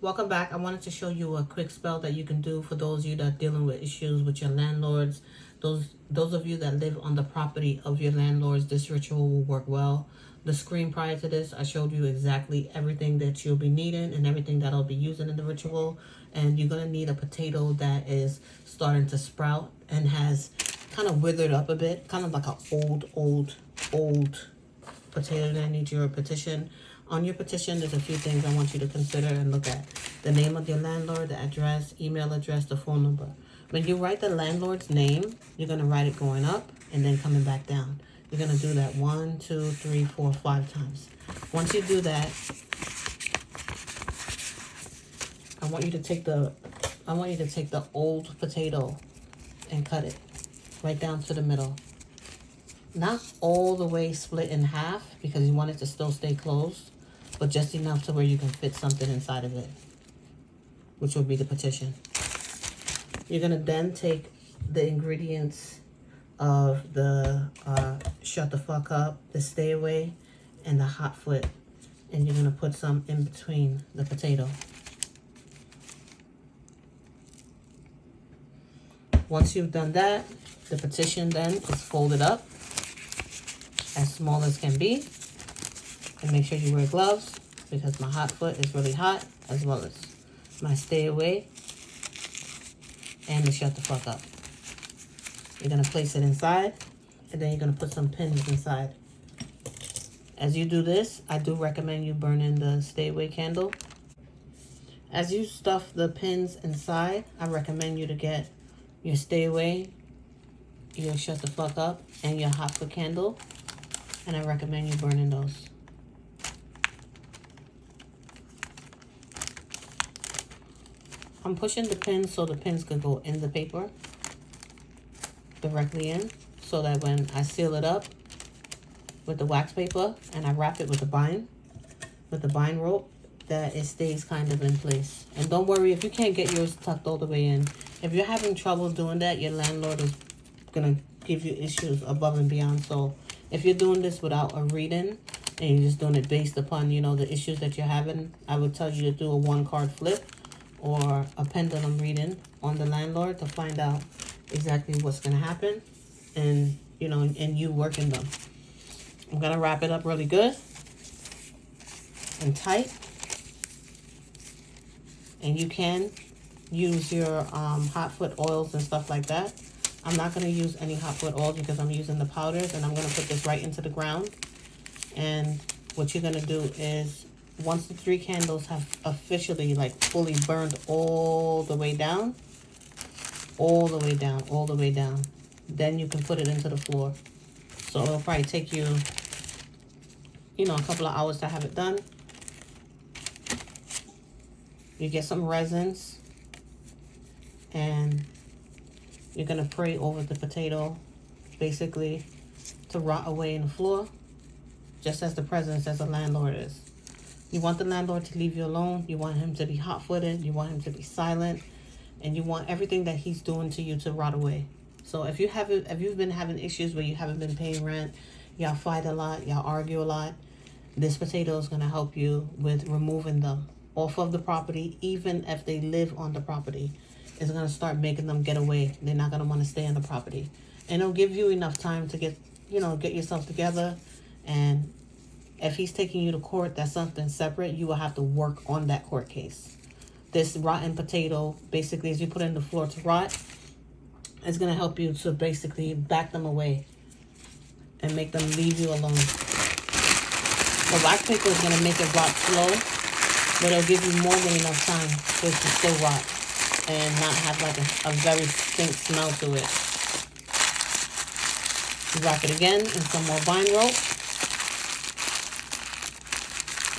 Welcome back. I wanted to show you a quick spell that you can do for those of you that are dealing with issues with your landlords. Those of you that live on the property of your landlords, this ritual will work well. The screen prior to this, I showed you exactly everything that you'll be needing and everything that I'll be using in the ritual. And you're going to need a potato that is starting to sprout and has kind of withered up a bit, kind of like an old potato that needs your petition. On your petition, there's a few things I want you to consider and look at. The name of your landlord, the address, email address, the phone number. When you write the landlord's name, you're going to write it going up and then coming back down. You're going to do that 1, 2, 3, 4, 5 times. Once you do that, I want you to take the old potato and cut it right down to the middle. Not all the way split in half because you want it to still stay closed, but just enough to where you can fit something inside of it, which will be the petition. You're going to then take the ingredients of the shut the fuck up, the stay away, and the hot foot, and you're going to put some in between the potato. Once you've done that, the petition then is folded up as small as can be. And make sure you wear gloves because my hot foot is really hot, as well as my stay away and the shut the fuck up. You're going to place it inside, and then you're going to put some pins inside. As you do this, I do recommend you burning the stay away candle. As you stuff the pins inside, I recommend you to get your stay away, your shut the fuck up, and your hot foot candle. And I recommend you burning those. I'm pushing the pins so the pins could go in the paper directly in, so that when I seal it up with the wax paper and I wrap it with the bind rope, that it stays kind of in place. And don't worry if you can't get yours tucked all the way in. If you're having trouble doing that, your landlord is gonna give you issues above and beyond. So if you're doing this without a reading and you're just doing it based upon, you know, the issues that you're having, I would tell you to do a 1-card flip or a pendulum reading on the landlord to find out exactly what's going to happen and, you know, and you working them. I'm going to wrap it up really good and tight. And you can use your hot foot oils and stuff like that. I'm not going to use any hot foot oils because I'm using the powders, and I'm going to put this right into the ground. And what you're going to do is, once the 3 candles have officially, like, fully burned all the way down, then you can put it into the floor. So it'll probably take you, you know, a couple of hours to have it done. You get some resins, and you're going to pray over the potato, basically, to rot away in the floor, just as the presence as a landlord is. You want the landlord to leave you alone. You want him to be hot-footed. You want him to be silent. And you want everything that he's doing to you to rot away. So if you've been having issues where you haven't been paying rent, y'all fight a lot, y'all argue a lot, this potato is going to help you with removing them off of the property, even if they live on the property. It's going to start making them get away. They're not going to want to stay on the property. And it'll give you enough time to get yourself together. And if he's taking you to court, that's something separate. You will have to work on that court case. This rotten potato, basically, as you put it in the floor to rot, is going to help you to basically back them away and make them leave you alone. The wax paper is going to make it rot slow, but it'll give you more than enough time for it to still rot and not have like a very stink smell to it. You wrap it again in some more bind rope.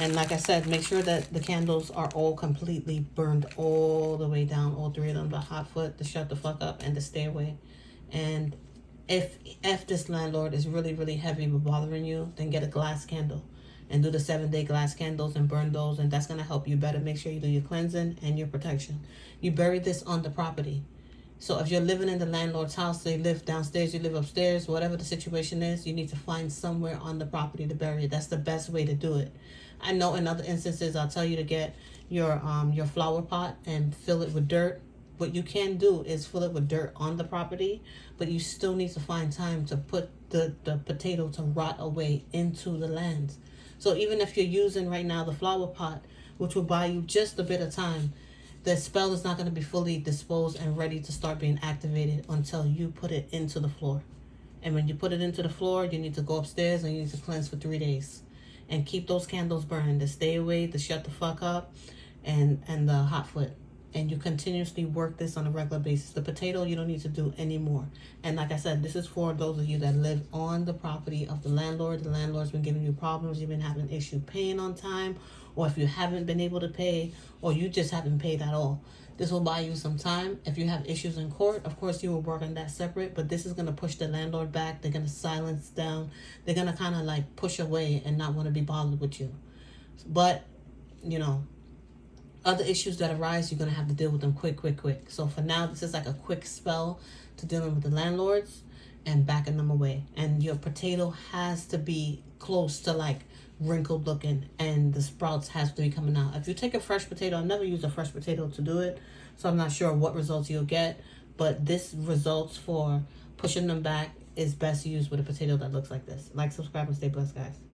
And like I said, make sure that the candles are all completely burned all the way down, all 3 of them, the hot foot, the shut the fuck up, and the stay away. And if this landlord is really, really heavy with bothering you, then get a glass candle and do the 7-day glass candles and burn those, and that's going to help you better. Make sure you do your cleansing and your protection. You bury this on the property. So if you're living in the landlord's house, they live downstairs, you live upstairs, whatever the situation is, you need to find somewhere on the property to bury it. That's the best way to do it. I know in other instances, I'll tell you to get your flower pot and fill it with dirt. What you can do is fill it with dirt on the property, but you still need to find time to put the potato to rot away into the land. So even if you're using right now the flower pot, which will buy you just a bit of time, the spell is not going to be fully disposed and ready to start being activated until you put it into the floor. And when you put it into the floor, you need to go upstairs and you need to cleanse for 3 days. And keep those candles burning. The stay away, the shut the fuck up, and the hot foot. And you continuously work this on a regular basis. The potato, you don't need to do anymore. And like I said, this is for those of you that live on the property of the landlord. The landlord's been giving you problems. You've been having issue paying on time. Or if you haven't been able to pay, or you just haven't paid at all. This will buy you some time. If you have issues in court, of course you will work on that separate. But this is going to push the landlord back. They're going to silence down. They're going to kind of like push away and not want to be bothered with you. But, you know, other issues that arise, you're going to have to deal with them quick. So for now, this is like a quick spell to dealing with the landlords and backing them away. And your potato has to be close to like wrinkled looking, and the sprouts has to be coming out. If you take a fresh potato, I've never used a fresh potato to do it, so I'm not sure what results you'll get. But this results for pushing them back is best used with a potato that looks like this. Like, subscribe, and stay blessed, guys.